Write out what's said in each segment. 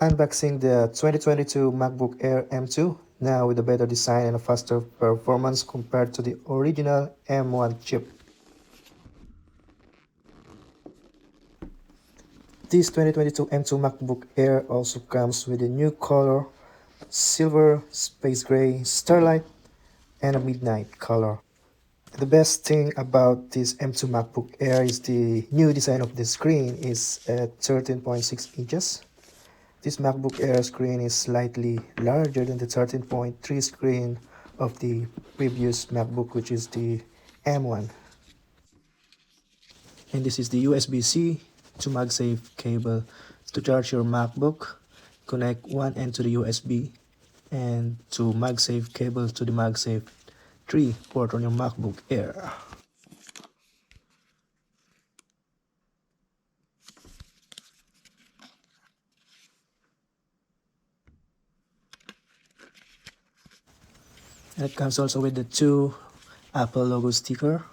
Unboxing the 2022 MacBook Air M2, now with a better design and a faster performance compared to the original M1 chip. This 2022 M2 MacBook Air also comes with a new color, silver, space gray, starlight, and a midnight color. The best thing about this M2 MacBook Air is the new design of the screen is at 13.6 inches. This MacBook Air screen is slightly larger than the 13.3 screen of the previous MacBook, which is the M1. And this is the USB-C to MagSafe cable to charge your MacBook. Connect one end to the USB and to MagSafe cable to the MagSafe 3 port on your MacBook Air. And it comes also with the two Apple logo sticker.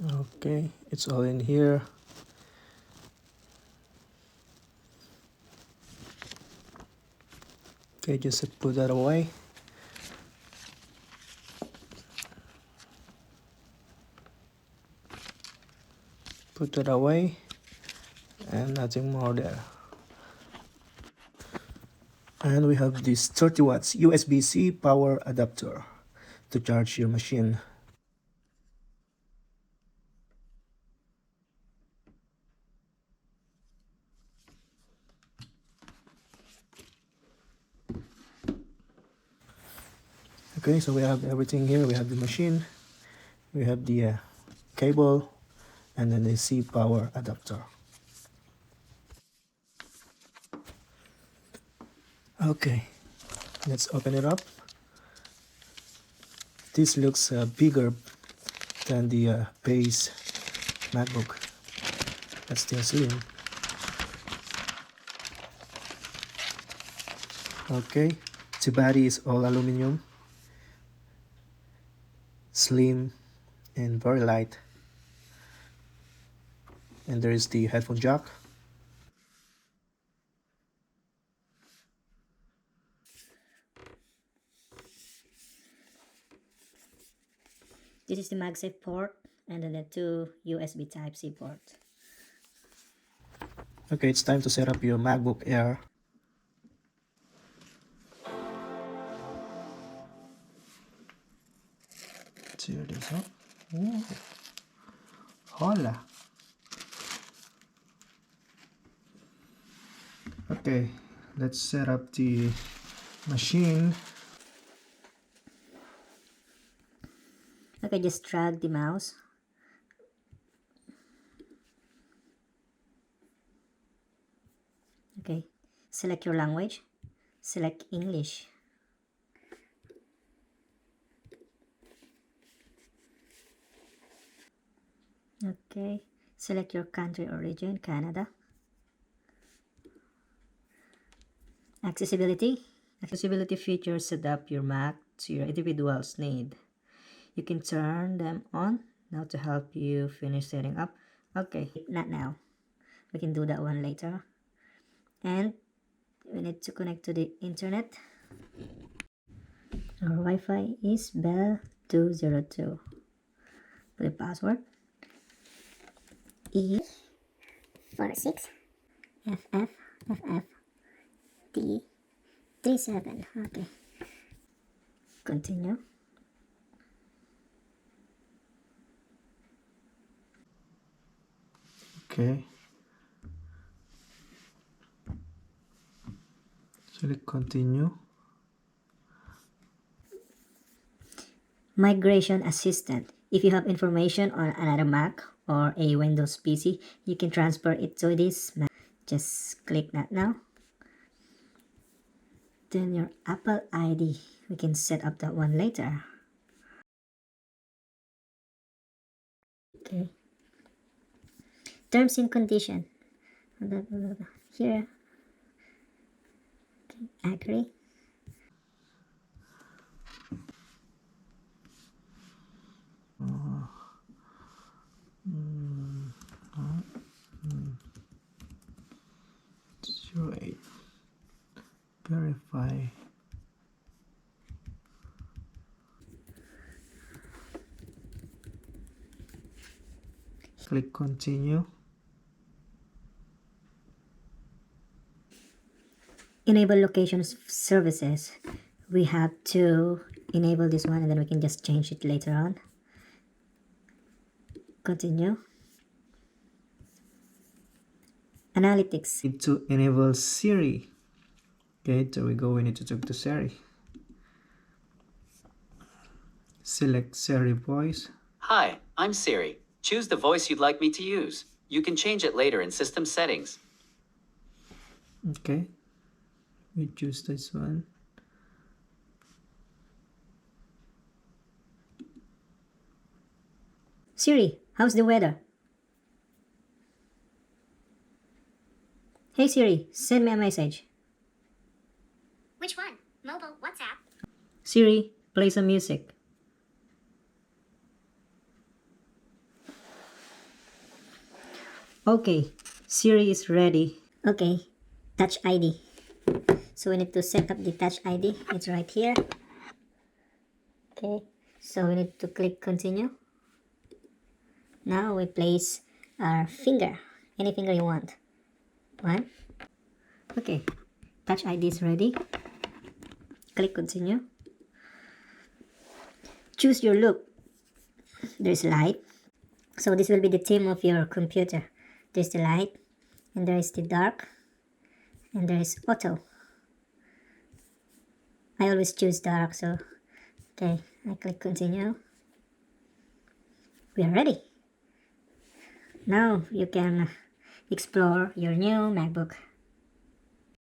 Okay, it's all in here. Okay, just put that away. Put that away, and nothing more there. And we have this 30 watts USB-C power adapter to charge your machine. Okay, so we have everything here. We have the machine, we have the cable, and then the C power adapter. Okay, let's open it up. This looks bigger than the base MacBook, but still slim. Okay, the body is all aluminum, slim and very light. And there is the headphone jack. This is the MagSafe port and then the two USB Type-C ports. Okay, it's time to set up your MacBook Air. Tear this up. Ooh. Hola. Okay, let's set up the machine. Okay, just drag the mouse. Okay, select your language. Select English. Okay, select your country origin, Canada. Accessibility. Accessibility features adapt your Mac to your individual's need. You can turn them on now to help you finish setting up. Okay, not now. We can do that one later. And we need to connect to the internet. Our Wi-Fi is Bell 202. Put the password. E46 FFFT37. Okay. Continue. Okay. Select continue. Migration Assistant. If you have information on another Mac or a Windows PC, you can transfer it to this Mac. Just click that now. Then your Apple ID. We can set up that one later. Okay. Terms and condition. Here. Okay. Agree. Click continue. Enable location services. We have to enable this one and then we can just change it later on. Continue. Analytics. Need to enable Siri. Okay, there we go. We need to talk to Siri. Select Siri voice. Hi, I'm Siri. Choose the voice you'd like me to use. You can change it later in system settings. Okay, we choose this one. Siri, how's the weather? Hey Siri, send me a message. Which one? Mobile, WhatsApp? Siri, play some music. Okay, Siri is ready. Okay, Touch ID. So we need to set up the Touch ID. It's right here. Okay, so we need to click continue. Now we place our finger, any finger you want. One. Okay, Touch ID is ready. Click continue. Choose your look. There's light. So this will be the theme of your computer. There's the light, and there is the dark, and there is auto. I always choose dark, so okay, I click continue. We are ready. Now you can explore your new MacBook.